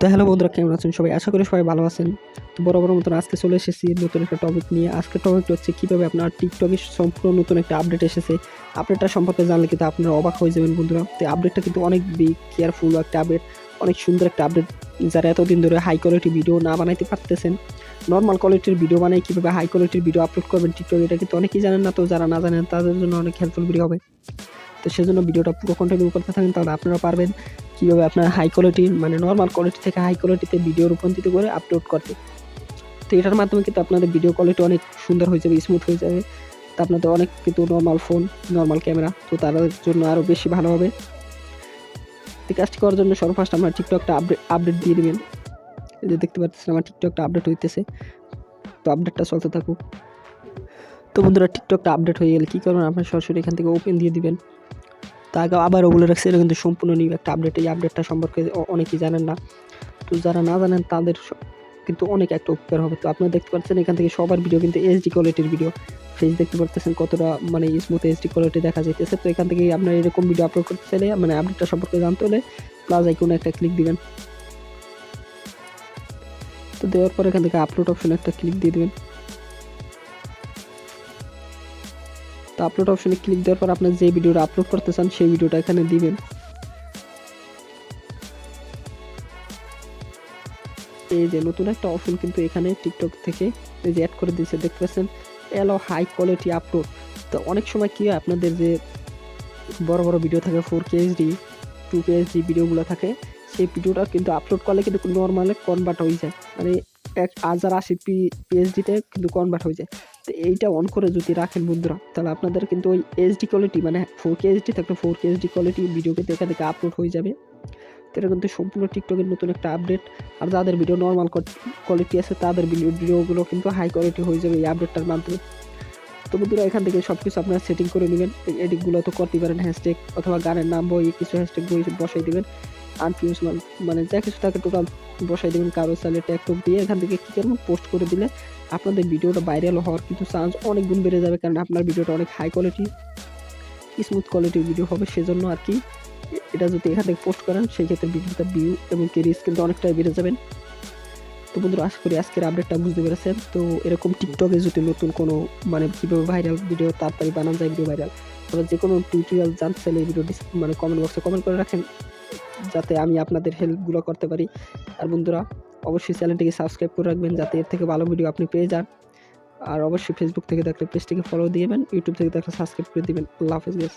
তো হ্যালো বন্ধুরা, কেমন আছেন সবাই? আশা করি সবাই ভালো আছেন। তো বরাবর মতন আজকে চলে এসেছি নতুন একটা টপিক নিয়ে। আজকের টপিকটা হচ্ছে কীভাবে আপনার টিকটকে সম্পূর্ণ নতুন একটা আপডেট এসেছে। আপডেটটা সম্পর্কে জানলে কিন্তু আপনারা অবাক হয়ে যাবেন বন্ধুরা। তো আপডেটটা কিন্তু অনেক কেয়ারফুল একটা আপডেট, অনেক সুন্দর একটা আপডেট। যারা এতদিন ধরে হাই কোয়ালিটি ভিডিও না বানাইতে পারতেছেন, নর্মাল কোয়ালিটির ভিডিও বানাই কীভাবে হাই কোয়ালিটির ভিডিও আপলোড করবেন টিকটকে, এটা কিন্তু অনেকেই জানেন না। তো যারা না জানেন তাদের জন্য অনেক হেল্পফুল ভিডিও হবে। তো সেজন্য ভিডিওটা পুরো কন্টিনিউ করতে থাকেন, তাহলে আপনারা পারবেন কীভাবে আপনার হাই কোয়ালিটি মানে নর্মাল কোয়ালিটি থেকে হাই কোয়ালিটিতে ভিডিও রূপান্তরিত করে আপলোড করতে। তো এটার মাধ্যমে কিন্তু আপনাদের ভিডিও কোয়ালিটি অনেক সুন্দর হয়ে যাবে, স্মুথ হয়ে যাবে। তো আপনাদের অনেক কিন্তু নর্মাল ফোন, নর্মাল ক্যামেরা, তো তাদের জন্য আরও বেশি ভালো হবে। তো কাজটি করার জন্য সর্বফার্স্ট আমরা টিকটকটা আপডেট দিয়ে দেবেন। এই যে দেখতে পাচ্ছেন আমার টিকটকটা আপডেট হইতেছে, তো আপডেটটা চলতে থাকুক। তো বন্ধুরা, টিকটকটা আপডেট হয়ে গেলে কী করবেন, আপনার সরাসরি এখান থেকে ওপেন দিয়ে দিবেন। তা আগে আবারও বলে রাখছি, এটা কিন্তু সম্পূর্ণ নিউ একটা আপডেট। এই আপডেটটা সম্পর্কে অনেকেই জানেন না। তো যারা না জানেন তাদের কিন্তু অনেক একটা উপকার হবে। তো আপনারা দেখতে পাচ্ছেন এখান থেকে সবার ভিডিও কিন্তু এইচডি কোয়ালিটির ভিডিও। ফেস দেখতে পাচ্ছেন কতটা মানে স্মুথ এইচডি কোয়ালিটি দেখা যাইতেছে। তো এখান থেকে আপনার এরকম ভিডিও আপলোড করতে চাইলে মানে আপডেটটা সম্পর্কে জানতে হলে প্লাস আইকনে একটা ক্লিক দিবেন। তো দেওয়ার পর এখান থেকে আপলোড অপশনে একটা ক্লিক দিয়ে দেবেন। তো আপলোড অপশনে ক্লিক দেওয়ার পর আপনার যে ভিডিওটা আপলোড করতে চান সেই ভিডিওটা এখানে দিবেন। এই যে নতুন একটা অপশন কিন্তু এখানে টিকটক থেকে এই যে অ্যাড করে দিয়েছে, দেখতে পাচ্ছেন এলো হাই কোয়ালিটি আপলোড। তো অনেক সময় কি হয়, আপনাদের যে বড় বড় ভিডিও থাকে 4K HD 2K HD ভিডিওগুলো থাকে, সেই ভিডিওটা কিন্তু আপলোড করলে কিন্তু নর্মালে কনভার্ট হয়ে যায়, মানে 1080 PHD-তে কিন্তু কনভার্ট হয়ে যায়। তো এইটা অন করে যদি রাখেন বন্ধুরা, তাহলে আপনাদের কিন্তু ওই HD কোয়ালিটি মানে 4K HD থাকলে 4K HD কোয়ালিটি ভিডিও কিন্তু এখান থেকে আপলোড হয়ে যাবে। তো এটা কিন্তু সম্পূর্ণ টিকটকের নতুন একটা আপডেট। আর যাদের ভিডিও নর্মাল কোয়ালিটি আছে তাদের ভিডিওগুলো কিন্তু হাই কোয়ালিটি হয়ে যাবে এই আপডেটটার মাধ্যমে। তো বন্ধুরা, এখান থেকে সব কিছু আপনারা সেটিং করে নেবেন। এডিটগুলো তো করতেই পারেন, হ্যাশট্যাগ অথবা গানের নাম বই কিছু হ্যাশট্যাগ বই বসাই দেবেন। আনফিউজ মানে যা কিছু থাকে টোটাল বসাই দেবেন। কারো চাইলে ট্যাগ দিয়ে এখান থেকে কী করবেন, পোস্ট করে দিলে আপনাদের ভিডিওটা ভাইরাল হওয়ার কিন্তু চান্স অনেক গুণ বেড়ে যাবে, কারণ আপনার ভিডিওটা অনেক হাই কোয়ালিটি স্মুথ কোয়ালিটির ভিডিও হবে। সেজন্য আর কি এটা যদি এখান থেকে পোস্ট করেন সেই ক্ষেত্রে ভিডিওটা ভিউ এবং রিচ কিন্তু অনেকটাই বেড়ে যাবেন। তো বন্ধুরা, আশা করি আজকের আপডেটটা বুঝতে পেরেছেন। তো এরকম টিকটকে যদি নতুন কোনো মানে কীভাবে ভাইরাল ভিডিও তাড়াতাড়ি বানানো যায় ভিডিও ভাইরাল, তবে যে কোনো টিউটোরিয়াল জানতে চাইলে এই ভিডিও মানে কমেন্ট বক্সে কমেন্ট করে রাখেন, যাতে আমি আপনাদের হেল্পগুলো করতে পারি। আর বন্ধুরা, অবশ্যই চ্যানেলটিকে সাবস্ক্রাইব করে রাখবেন যাতে এর থেকে ভালো ভিডিও আপনি পেয়ে যান। আর অবশ্যই ফেসবুক থেকে দেখলে পেজটিকে ফলো দিবেন, ইউটিউব থেকে দেখলে সাবস্ক্রাইব করে দিবেন। আল্লাহ হাফেজ।